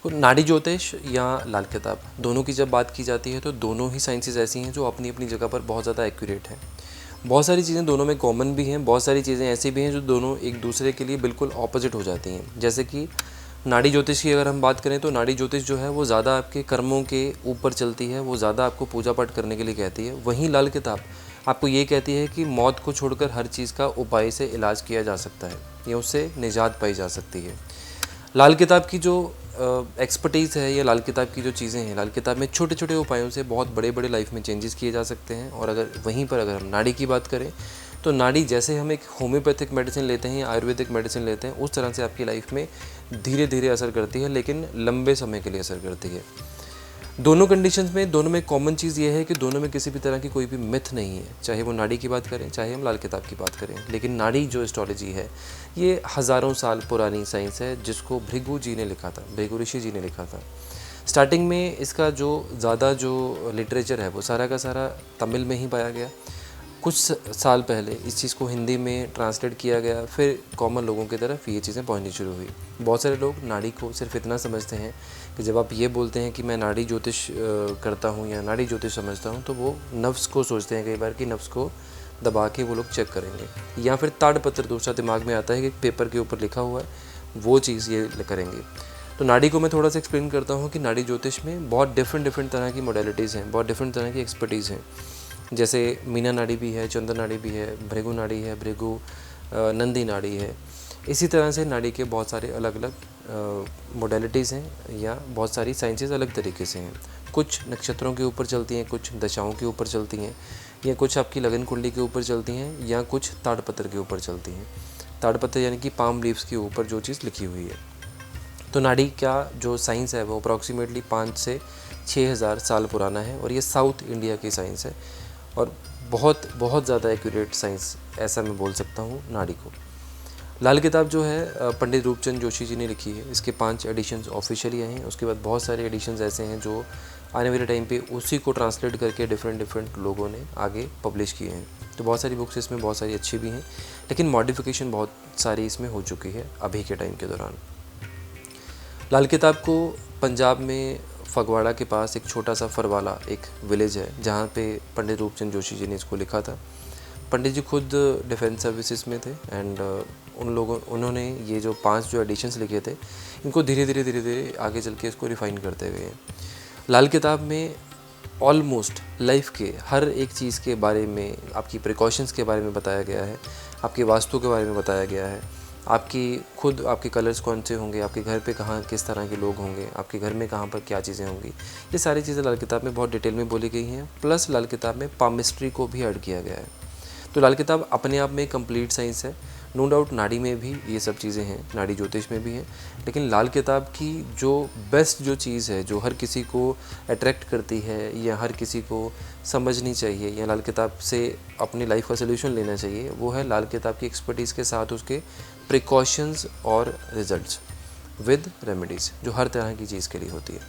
तो नाड़ी ज्योतिष या लाल किताब दोनों की जब बात की जाती है तो दोनों ही साइंसेज ऐसी हैं जो अपनी अपनी जगह पर बहुत ज़्यादा एक्यूरेट हैं। बहुत सारी चीज़ें दोनों में कॉमन भी हैं, बहुत सारी चीज़ें ऐसी भी हैं जो दोनों एक दूसरे के लिए बिल्कुल ऑपोजिट हो जाती हैं। जैसे कि नाड़ी ज्योतिष की अगर हम बात करें तो नाड़ी ज्योतिष जो है वो ज़्यादा आपके कर्मों के ऊपर चलती है, वो ज़्यादा आपको पूजा पाठ करने के लिए कहती है। वहीं लाल किताब आपको ये कहती है कि मौत को छोड़कर हर चीज़ का उपाय से इलाज किया जा सकता है या उससे निजात पाई जा सकती है। लाल किताब की जो एक्सपर्टीज़ है या लाल किताब की जो चीज़ें हैं, लाल किताब में छोटे छोटे उपायों से बहुत बड़े बड़े लाइफ में चेंजेस किए जा सकते हैं। और अगर वहीं पर अगर हम नाड़ी की बात करें तो नाड़ी जैसे हम एक होम्योपैथिक मेडिसिन लेते हैं या आयुर्वेदिक मेडिसिन लेते हैं, उस तरह से आपकी लाइफ में धीरे धीरे असर करती है, लेकिन लंबे समय के लिए असर करती है। दोनों कंडीशंस में दोनों में कॉमन चीज़ ये है कि दोनों में किसी भी तरह की कोई भी मिथ नहीं है, चाहे वो नाड़ी की बात करें चाहे हम लाल किताब की बात करें। लेकिन नाड़ी जो एस्ट्रोलॉजी है ये हज़ारों साल पुरानी साइंस है जिसको भृगु जी ने लिखा था, भृगु ऋषि जी ने लिखा था। स्टार्टिंग में इसका जो ज़्यादा जो लिटरेचर है वो सारा का सारा तमिल में ही पाया गया। कुछ साल पहले इस चीज़ को हिंदी में ट्रांसलेट किया गया, फिर कॉमन लोगों की तरफ ये चीज़ें पहुंचनी शुरू हुई। बहुत सारे लोग नाड़ी को सिर्फ इतना समझते हैं कि जब आप ये बोलते हैं कि मैं नाड़ी ज्योतिष करता हूँ या नाड़ी ज्योतिष समझता हूँ, तो वो नफ्स को सोचते हैं कई बार कि नफ्स को दबा के वो लोग चेक करेंगे, या फिर ताड़पत्र दूसरा दिमाग में आता है कि पेपर के ऊपर लिखा हुआ है वो चीज़ ये करेंगे। तो नाड़ी को मैं थोड़ा सा एक्सप्लेन करता हूँ कि नाड़ी ज्योतिष में बहुत डिफरेंट तरह की मॉडलिटीज़ हैं, बहुत डिफरेंट तरह की एक्सपर्टीज़ हैं। जैसे मीना नाड़ी भी है, चंद्र नाड़ी भी है, भृगु नाड़ी है, भृगु नंदी नाड़ी है। इसी तरह से नाड़ी के बहुत सारे अलग अलग मॉडलिटीज़ हैं या बहुत सारी साइंसेज अलग तरीके से हैं। कुछ नक्षत्रों के ऊपर चलती हैं, कुछ दशाओं के ऊपर चलती हैं, या कुछ आपकी लगन कुंडली के ऊपर चलती हैं, या कुछ ताड़पत्र के ऊपर चलती हैं। ताड़पत्र यानी कि पाम लीव्स के ऊपर जो चीज़ लिखी हुई है। तो नाड़ी का जो साइंस है वो अप्रॉक्सीमेटली 5 से 6,000 साल पुराना है और ये साउथ इंडिया की साइंस है और बहुत बहुत ज़्यादा एक्यूरेट साइंस, ऐसा मैं बोल सकता हूँ नाड़ी को। लाल किताब जो है पंडित रूपचंद जोशी जी ने लिखी है। इसके 5 एडिशंस ऑफिशियली आए हैं, उसके बाद बहुत सारे एडिशंस ऐसे हैं जो आने वाले टाइम पे उसी को ट्रांसलेट करके डिफरेंट लोगों ने आगे पब्लिश किए हैं। तो बहुत सारी बुक्स इसमें बहुत सारी अच्छी भी हैं, लेकिन मॉडिफिकेशन बहुत सारी इसमें हो चुकी है अभी के टाइम के दौरान। लाल किताब को पंजाब में फगवाड़ा के पास एक छोटा सा फरवाला एक विलेज है जहाँ पे पंडित रूपचंद जोशी जी ने इसको लिखा था। पंडित जी खुद डिफेंस सर्विसेज में थे एंड उन्होंने ये जो 5 जो एडिशंस लिखे थे इनको धीरे धीरे आगे चल के इसको रिफ़ाइन करते गए हैं। लाल किताब में ऑलमोस्ट लाइफ के हर एक चीज़ के बारे में, आपकी प्रिकॉशंस के बारे में बताया गया है, आपकी वास्तु के बारे में बताया गया है, आपके कलर्स कौन से होंगे, आपके घर पे कहाँ किस तरह के लोग होंगे, आपके घर में कहाँ पर क्या चीज़ें होंगी, ये सारी चीज़ें लाल किताब में बहुत डिटेल में बोली गई हैं। प्लस लाल किताब में पामिस्ट्री को भी ऐड किया गया है। तो लाल किताब अपने आप में कंप्लीट साइंस है। नो डाउट नाड़ी में भी ये सब चीज़ें हैं, नाड़ी ज्योतिष में भी हैं, लेकिन लाल किताब की जो बेस्ट जो चीज़ है, जो हर किसी को अट्रैक्ट करती है या हर किसी को समझनी चाहिए या लाल किताब से अपनी लाइफ का सोल्यूशन लेना चाहिए, वो है लाल किताब की एक्सपर्टीज़ के साथ उसके प्रिकॉशंस और रिजल्ट्स विद रेमेडीज़, जो हर तरह की चीज़ के लिए होती है।